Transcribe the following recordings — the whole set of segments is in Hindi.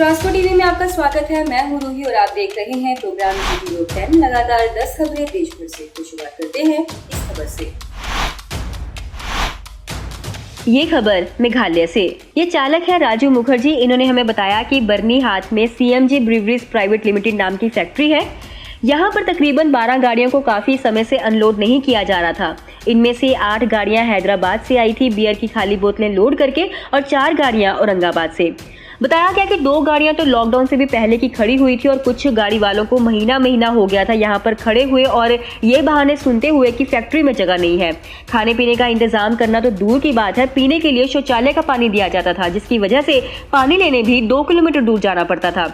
ट्रांसपोर्ट टीवी में आपका स्वागत है। मैं हूं रूही और आप देख रहे हैं प्रोग्राम वीडियो 10। लगातार 10 खबरें देश भर से। तो शुरुआत करते हैं इस खबर से। ये खबर मेघालय से। ये चालक है राजू मुखर्जी। इन्होंने हमें बताया कि बरनी हाथ में CMG ब्रीवरीज प्राइवेट लिमिटेड नाम की फैक्ट्री है। यहाँ पर तकरीबन 12 गाड़ियों को काफी समय से अनलोड नहीं किया जा रहा था। इनमें से 8 गाड़ियां हैदराबाद से आई थी बियर की खाली बोतलें लोड करके और 4 गाड़ियां औरंगाबाद से। बताया गया कि 2 गाड़ियां तो लॉकडाउन से भी पहले की खड़ी हुई थी और कुछ गाड़ी वालों को महीना हो गया था यहाँ पर खड़े हुए और ये बहाने सुनते हुए कि फैक्ट्री में जगह नहीं है। खाने पीने का इंतजाम करना तो दूर की बात है, पीने के लिए शौचालय का पानी दिया जाता था, जिसकी वजह से पानी लेने भी 2 किलोमीटर दूर जाना पड़ता था।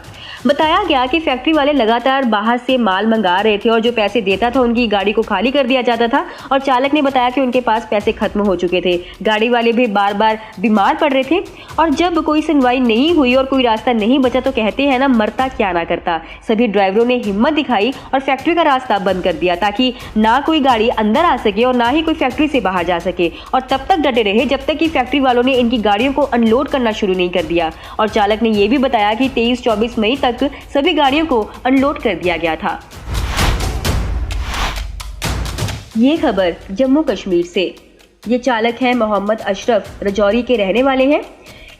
बताया गया कि फैक्ट्री वाले लगातार बाहर से माल मंगा रहे थे और जो पैसे देता था उनकी गाड़ी को खाली कर दिया जाता था और चालक ने बताया कि उनके पास पैसे खत्म हो चुके थे। गाड़ी वाले भी बार बार बीमार पड़ रहे थे और जब कोई सुनवाई नहीं हुई और कोई रास्ता नहीं बचा तो कहते हैं ना, मरता क्या ना करता। सभी ड्राइवरों ने हिम्मत दिखाई और फैक्ट्री का रास्ता बंद कर दिया ताकि ना कोई गाड़ी अंदर आ सके और ना ही कोई फैक्ट्री से बाहर जा सके और तब तक डटे रहे जब तक कि फैक्ट्री वालों ने इनकी गाड़ियों को अनलोड करना शुरू नहीं कर दिया। और चालक ने यह भी बताया कि 23-24 मई तक सभी गाड़ियों को अनलोड कर दिया गया था। ये खबर जम्मू कश्मीर से। ये चालक हैं मोहम्मद अशरफ, रजौरी के रहने वाले हैं।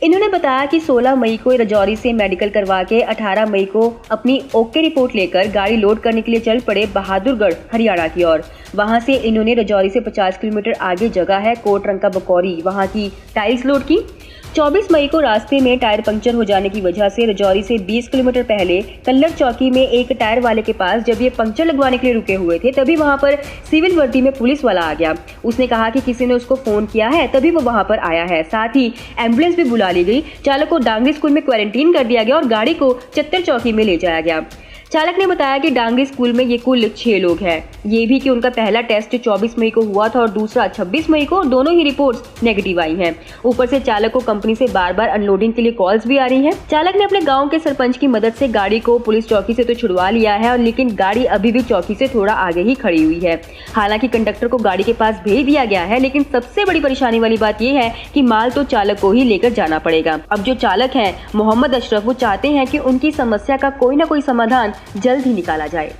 इन्होंने बताया कि 16 मई को रजौरी से मेडिकल करवा के 18 मई को अपनी ओके रिपोर्ट लेकर गाड़ी लोड करने के लिए चल पड़े बहादुरगढ़ हरियाणा की ओर। वहां से इन्होंने रजौरी से 50 किलोमीटर आगे जगह है कोटरंका बकौरी, वहां की टाइल्स लोड की। 24 मई को रास्ते में टायर पंक्चर हो जाने की वजह से रजौरी से 20 किलोमीटर पहले कल्लर चौकी में एक टायर वाले के पास जब ये पंक्चर लगवाने के लिए रुके हुए थे तभी वहां पर सिविल वर्दी में पुलिस वाला आ गया। उसने कहा कि किसी ने उसको फोन किया है, तभी वो वहां पर आया है। साथ ही एम्बुलेंस भी बुला ली गई। चालक को डांगरी स्कूल में क्वारंटीन कर दिया गया और गाड़ी को चत्तर चौकी में ले जाया गया। चालक ने बताया कि डांगरी स्कूल में ये कुल 6 लोग हैं। ये भी कि उनका पहला टेस्ट 24 मई को हुआ था और दूसरा 26 मई को। दोनों ही रिपोर्ट्स नेगेटिव आई हैं। ऊपर से चालक को कंपनी से बार बार अनलोडिंग के लिए कॉल्स भी आ रही हैं। चालक ने अपने गांव के सरपंच की मदद से गाड़ी को पुलिस चौकी से तो छुड़वा लिया है और लेकिन गाड़ी अभी भी चौकी से थोड़ा आगे ही खड़ी हुई है। हालांकि कंडक्टर को गाड़ी के पास भेज दिया गया है, लेकिन सबसे बड़ी परेशानी वाली बात यह है कि माल तो चालक को ही लेकर जाना पड़ेगा। अब जो चालक है मोहम्मद अशरफ, वो चाहते हैं कि उनकी समस्या का कोई ना कोई समाधान जल्द ही निकाला जाए।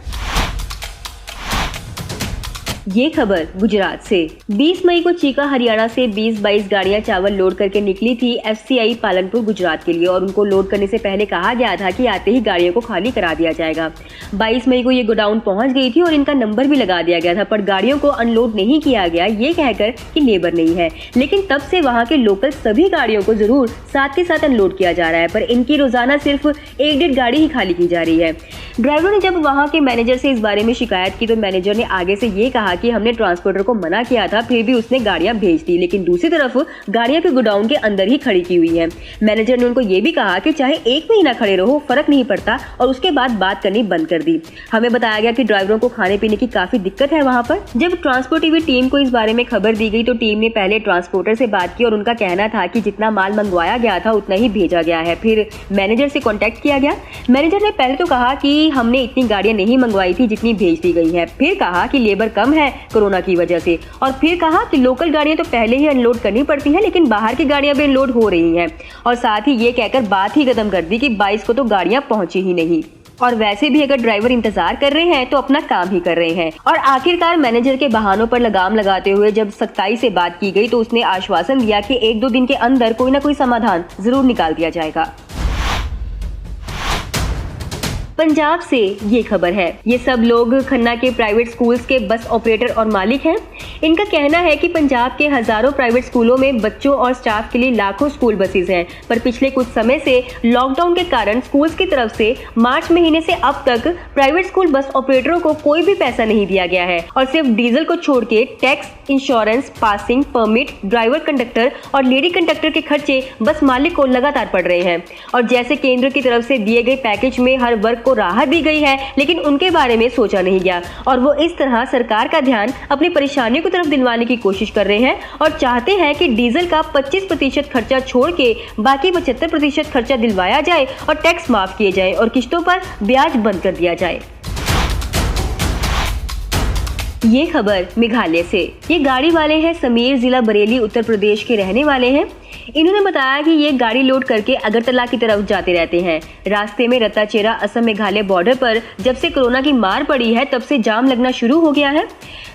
ये खबर गुजरात से। 20 मई को चीका हरियाणा से 20-22 गाड़ियां चावल लोड करके निकली थी FCI पालनपुर गुजरात के लिए और उनको लोड करने से पहले कहा गया था कि आते ही गाड़ियों को खाली करा दिया जाएगा। 22 मई को ये गोडाउन पहुंच गई थी और इनका नंबर भी लगा दिया गया था, पर गाड़ियों को अनलोड नहीं किया गया ये कहकर कि लेबर नहीं है। लेकिन तब से वहां के लोकल सभी गाड़ियों को जरूर साथ के साथ अनलोड किया जा रहा है, पर इनकी रोजाना सिर्फ 1-1.5 गाड़ी ही खाली की जा रही है। ड्राइवरों ने जब वहां के मैनेजर से इस बारे में शिकायत की तो मैनेजर ने आगे से ये कहा कि हमने ट्रांसपोर्टर को मना किया था, फिर भी उसने गाड़ियां भेज दी, लेकिन दूसरी तरफ गाड़ियां फिर गोडाउन के अंदर ही खड़ी की हुई हैं। मैनेजर ने उनको ये भी कहा कि चाहे 1 महीना खड़े रहो, फर्क नहीं पड़ता, और उसके बाद बात करनी बंद कर दी। हमें बताया गया कि ड्राइवरों को खाने पीने की काफी दिक्कत है वहां पर। जब ट्रांसपोर्ट टीवी टीम को इस बारे में खबर दी गई तो टीम ने पहले ट्रांसपोर्टर से बात की और उनका कहना था कि जितना माल मंगवाया गया था उतना ही भेजा गया है। फिर मैनेजर से कॉन्टेक्ट किया गया। मैनेजर ने पहले तो कहा कि हमने इतनी गाड़ियां नहीं मंगवाई थी जितनी भेज दी गई है, फिर कहा कि लेबर कम है कोरोना की वजह से, और फिर कहा कि लोकल गाड़ियां तो पहले ही अनलोड करनी पड़ती हैं लेकिन बाहर की गाड़ियां भी अनलोड हो रही हैं, और साथ ही ये कहकर बात ही खत्म कर दी कि 22 को तो गाड़ियां पहुंची ही नहीं और वैसे भी अगर ड्राइवर इंतजार कर रहे हैं तो अपना काम ही कर रहे हैं। और आखिरकार मैनेजर के बहानों पर लगाम लगाते हुए जब सख्ताई से बात की गई तो उसने आश्वासन दिया कि 1-2 दिन के अंदर कोई ना कोई समाधान जरूर निकाल दिया जाएगा। पंजाब से ये खबर है। ये सब लोग खन्ना के प्राइवेट स्कूल्स के बस ऑपरेटर और मालिक हैं। इनका कहना है कि पंजाब के हजारों प्राइवेट स्कूलों में बच्चों और स्टाफ के लिए लाखों स्कूल बसेस हैं, पर पिछले कुछ समय से लॉकडाउन के कारण स्कूल्स की तरफ से मार्च महीने से अब तक प्राइवेट स्कूल बस ऑपरेटरों को कोई भी पैसा नहीं दिया गया है और सिर्फ डीजल को छोड़ के tax, insurance, passing, permit, driver, conductor और लेडी कंडक्टर के खर्चे बस मालिक को लगातार पड़ रहे हैं। और जैसे केंद्र की तरफ से दिए गए पैकेज में हर वर्ग को राहत दी गई है, लेकिन उनके बारे में सोचा नहीं गया और वो इस तरह सरकार का ध्यान अपनी परेशानियों की तरफ दिलवाने की कोशिश कर रहे हैं और चाहते हैं कि डीजल का 25% खर्चा छोड़ के बाकी 75% खर्चा दिलवाया जाए और टैक्स माफ किए जाए और किश्तों पर ब्याज बंद कर दिया जाए। ये खबर मेघालय से। ये गाड़ी वाले हैं समीर, जिला बरेली, उत्तर प्रदेश के रहने वाले हैं। इन्होंने बताया कि ये गाड़ी लोड करके अगरतला की तरफ जाते रहते हैं। रास्ते में रत्ताचेरा असम मेघालय बॉर्डर पर जब से कोरोना की मार पड़ी है तब से जाम लगना शुरू हो गया है।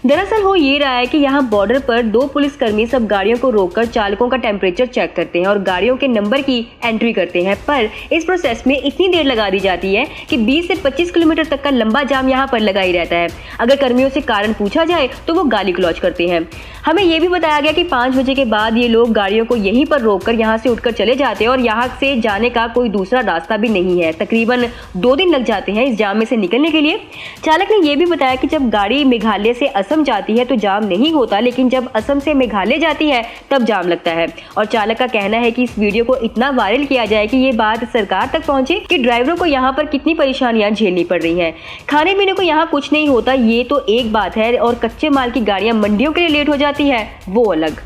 दरअसल हो ये रहा है कि यहाँ बॉर्डर पर 2 पुलिसकर्मी सब गाड़ियों को रोककर चालकों का टेम्परेचर चेक करते हैं और गाड़ियों के नंबर की एंट्री करते हैं, पर इस प्रोसेस में इतनी देर लगा दी जाती है कि 20 से 25 किलोमीटर तक का लंबा जाम यहाँ पर लगा ही रहता है। अगर कर्मियों से कारण पूछा जाए तो वो गाली गलौज करते हैं। हमें ये भी बताया गया कि 5 बजे के बाद ये लोग गाड़ियों को यहीं पर रोककर यहाँ से उठकर चले जाते हैं और यहाँ से जाने का कोई दूसरा रास्ता भी नहीं है। तकरीबन 2 दिन लग जाते हैं इस जाम में से निकलने के लिए। चालक ने ये भी बताया कि जब गाड़ी मेघालय से असम जाती है तो जाम नहीं होता, लेकिन जब असम से मेघालय जाती है तब जाम लगता है। और चालक का कहना है कि इस वीडियो को इतना वायरल किया जाए कि ये बात सरकार तक पहुंचे कि ड्राइवरों को यहाँ पर कितनी परेशानियां झेलनी पड़ रही हैं। खाने पीने को यहाँ कुछ नहीं होता, ये तो एक बात है, और कच्चे माल की गाड़ियां मंडियों के लिए लेट हो जाती है वो अलग।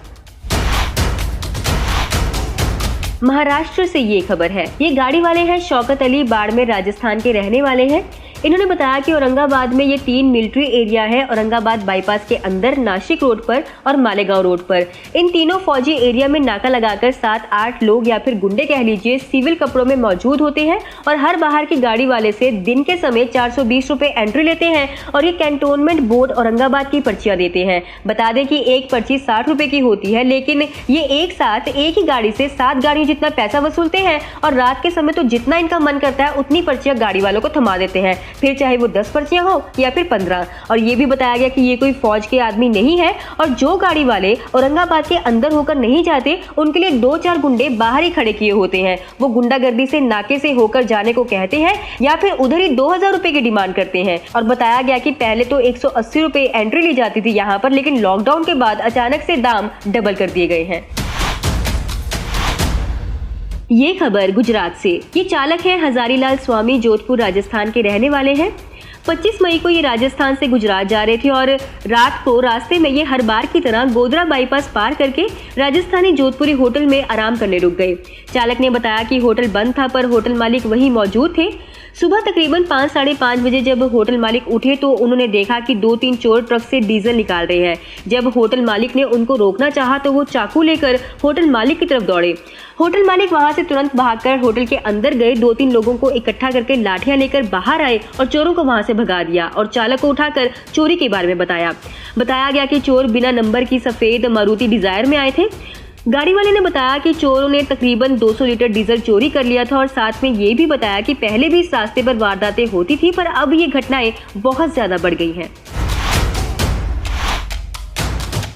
महाराष्ट्र से ये खबर है। ये गाड़ी वाले हैं शौकत अली, बाड़मेर राजस्थान के रहने वाले हैं। इन्होंने बताया कि औरंगाबाद में ये 3 मिलिट्री एरिया है, औरंगाबाद बाईपास के अंदर, नासिक रोड पर और मालेगांव रोड पर। इन तीनों फौजी एरिया में नाका लगाकर 7-8 लोग या फिर गुंडे कह लीजिए सिविल कपड़ों में मौजूद होते हैं और हर बाहर की गाड़ी वाले से दिन के समय 420 रुपए एंट्री लेते हैं और ये कैंटोनमेंट बोर्ड औरंगाबाद की पर्चियां देते हैं। बता दें कि एक पर्ची 60 रुपए की होती है, लेकिन ये एक साथ एक ही गाड़ी से 7 गाड़ियों जितना पैसा वसूलते हैं और रात के समय तो जितना इनका मन करता है उतनी पर्चियां गाड़ी वालों को थमा देते हैं, फिर चाहे वो 10 पर्चियां हो या फिर 15। और ये भी बताया गया कि ये कोई फौज के आदमी नहीं है और जो गाड़ी वाले औरंगाबाद के अंदर होकर नहीं जाते उनके लिए 2-4 गुंडे बाहर ही खड़े किए होते हैं। वो गुंडागर्दी से नाके से होकर जाने को कहते हैं या फिर उधर ही 2000 रुपए की डिमांड करते हैं। और बताया गया कि पहले तो 180 रुपए एंट्री ली जाती थी यहाँ पर, लेकिन लॉकडाउन के बाद अचानक से दाम डबल कर दिए गए हैं। ये खबर गुजरात से। ये चालक हैं हजारीलाल स्वामी, जोधपुर राजस्थान के रहने वाले हैं। 25 मई को ये राजस्थान से गुजरात जा रहे थे और रात को रास्ते में ये हर बार की तरह गोधरा बाईपास पार करके राजस्थानी जोधपुरी होटल में आराम करने रुक गए। चालक ने बताया कि होटल बंद था पर होटल मालिक वहीं मौजूद थे। सुबह तकरीबन 5-5:30 बजे जब होटल मालिक उठे तो उन्होंने देखा कि 2-3 चोर ट्रक से डीजल निकाल रहे हैं। जब होटल मालिक ने उनको रोकना चाहा तो वो चाकू लेकर होटल मालिक की तरफ दौड़े। होटल मालिक वहां से तुरंत भागकर होटल के अंदर गए, 2-3 लोगों को इकट्ठा करके लाठियां लेकर बाहर आए और चोरों को वहां से भगा दिया और चालक को उठाकर चोरी के बारे में बताया गया कि चोर बिना नंबर की सफेद मारुति डिजायर में आए थे। गाड़ी वाले ने बताया कि चोरों ने तकरीबन 200 लीटर डीजल चोरी कर लिया था और साथ में ये भी बताया कि पहले भी इस रास्ते पर वारदातें होती थी पर अब ये घटनाएं बहुत ज्यादा बढ़ गई हैं।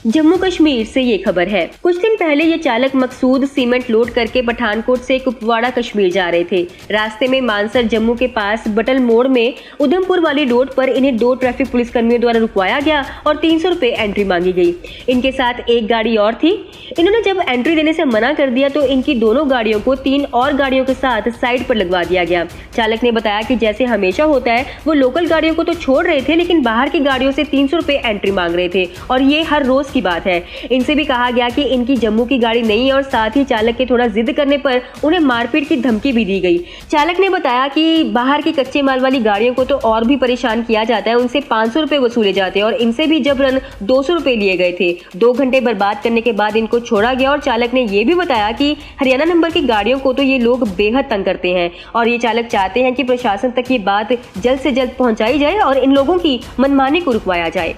जम्मू कश्मीर से ये खबर है। कुछ दिन पहले ये चालक मकसूद सीमेंट लोड करके पठानकोट से कुपवाड़ा कश्मीर जा रहे थे। रास्ते में मानसर जम्मू के पास बटल मोड़ में उधमपुर वाली रोड पर इन्हें 2 ट्रैफिक पुलिस कर्मियों द्वारा रुकवाया गया और 300 रुपए एंट्री मांगी गई। इनके साथ एक गाड़ी और थी। इन्होंने जब एंट्री देने से मना कर दिया तो इनकी दोनों गाड़ियों को 3 और गाड़ियों के साथ साइड पर लगवा दिया गया। चालक ने बताया कि जैसे हमेशा होता है वो लोकल गाड़ियों को तो छोड़ रहे थे लेकिन बाहर की गाड़ियों से 300 रुपए एंट्री मांग रहे थे और ये हर रोज की बात है। इनसे भी कहा गया कि इनकी जम्मू की गाड़ी नहीं है और साथ ही चालक के थोड़ा जिद करने पर उन्हें मारपीट की धमकी भी दी गई। चालक ने बताया कि बाहर की कच्चे माल वाली गाड़ियों को तो और भी परेशान किया जाता है, उनसे 500 रुपए वसूले जाते हैं और इनसे भी जबरन 200 रुपए लिए गए थे। 2 घंटे बर्बाद करने के बाद इनको छोड़ा गया और चालक ने ये भी बताया कि हरियाणा नंबर की गाड़ियों को तो ये लोग बेहद तंग करते हैं और ये चालक चाहते हैं कि प्रशासन तक ये बात जल्द से जल्द पहुंचाई जाए और इन लोगों की मनमानी को रुकवाया जाए।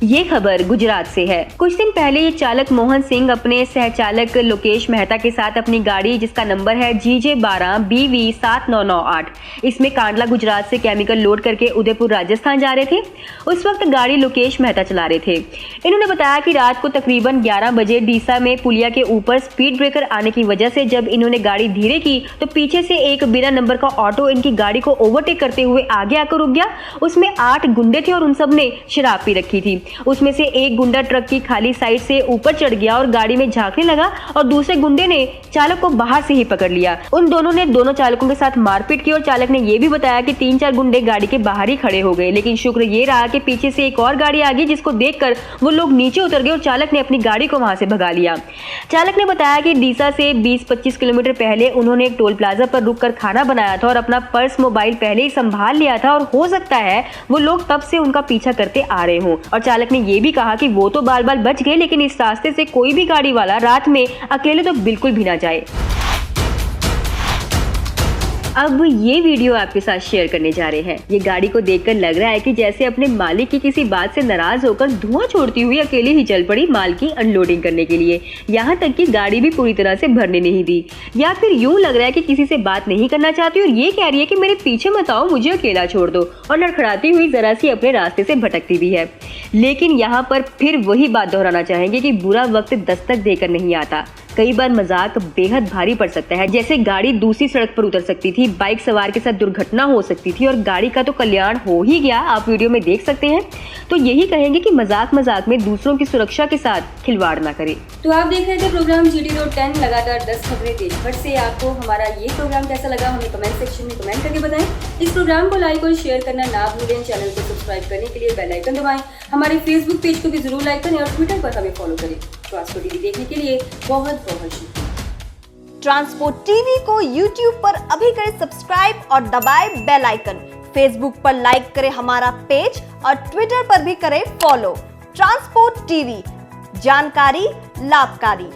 ये खबर गुजरात से है। कुछ दिन पहले ये चालक मोहन सिंह अपने सहचालक लोकेश मेहता के साथ अपनी गाड़ी जिसका नंबर है GJ12BV7998 इसमें कांडला गुजरात से केमिकल लोड करके उदयपुर राजस्थान जा रहे थे। उस वक्त गाड़ी लोकेश मेहता चला रहे थे। इन्होंने बताया कि रात को तकरीबन 11 बजे डीसा में पुलिया के ऊपर स्पीड ब्रेकर आने की वजह से जब इन्होंने गाड़ी धीरे की तो पीछे से एक बिना नंबर का ऑटो इनकी गाड़ी को ओवरटेक करते हुए आगे आकर रुक गया। उसमें 8 गुंडे थे और उन सब ने शराब पी रखी थी। उसमें से एक गुंडा ट्रक की खाली साइड से ऊपर चढ़ गया और गाड़ी में झांकने लगा और दूसरे गुंडे ने चालक को बाहर से ही पकड़ लिया। उन दोनों ने दोनों चालकों के साथ मारपीट की और चालक ने यह भी बताया कि 3-4 गुंडे गाड़ी के बाहर ही खड़े हो गए, लेकिन शुक्र ये रहा कि पीछे से एक और गाड़ी आ गई जिसको देखकर वो लोग नीचे उतर गए और चालक ने अपनी गाड़ी को वहां से भगा लिया। चालक ने बताया कि डीसा से 20-25 किलोमीटर पहले उन्होंने एक टोल प्लाजा पर रुककर खाना बनाया था और अपना पर्स मोबाइल पहले ही संभाल लिया था और हो सकता है वो लोग तब से उनका पीछा करते आ रहे हों और चालक चालक ने ये भी कहा कि वो तो बाल बच गए, लेकिन इस रास्ते से कोई भी गाड़ी वाला रात में अकेले तो बिल्कुल भी ना जाए। अब ये वीडियो आपके साथ शेयर करने जा रहे हैं। ये गाड़ी को देखकर लग रहा है कि जैसे अपने मालिक की किसी बात से नाराज होकर धुआं छोड़ती हुई अकेले ही चल पड़ी माल की अनलोडिंग करने के लिए। यहाँ तक कि गाड़ी भी पूरी तरह से भरने नहीं दी, या फिर यूं लग रहा है कि किसी से बात नहीं करना चाहती और ये कह रही है कि मेरे पीछे मत आओ, मुझे अकेला छोड़ दो, और लड़खड़ाती हुई जरा सी अपने रास्ते से भटकती भी है। लेकिन यहाँ पर फिर वही बात दोहराना चाहेंगे कि बुरा वक्त दस्तक देकर नहीं आता। कई बार मजाक बेहद भारी पड़ सकता है, जैसे गाड़ी दूसरी सड़क पर उतर सकती थी, बाइक सवार के साथ दुर्घटना हो सकती थी और गाड़ी का तो कल्याण हो ही गया, आप वीडियो में देख सकते हैं। तो यही कहेंगे कि मजाक में दूसरों की सुरक्षा के साथ खिलवाड़ ना करें। तो आप देख रहे थे प्रोग्राम GT Road 10 लगातार 10 खबरें देश भर से। आपको हमारा ये प्रोग्राम कैसा लगा हमें कमेंट सेक्शन में कमेंट करके बताएं। इस प्रोग्राम को लाइक और शेयर करना ना भूलें। चैनल को सब्सक्राइब करने के लिए बेल आइकन दबाएं। हमारे फेसबुक पेज को भी जरूर लाइक करें और ट्विटर पर हमें फॉलो करें। ट्रांसपोर्ट टीवी देखने के लिए बहुत बहुत शुक्रिया। ट्रांसपोर्ट टीवी को YouTube पर अभी करें सब्सक्राइब और दबाएं बेल आइकन। फेसबुक पर लाइक करें हमारा पेज और ट्विटर पर भी करें फॉलो। ट्रांसपोर्ट टीवी, जानकारी लाभकारी।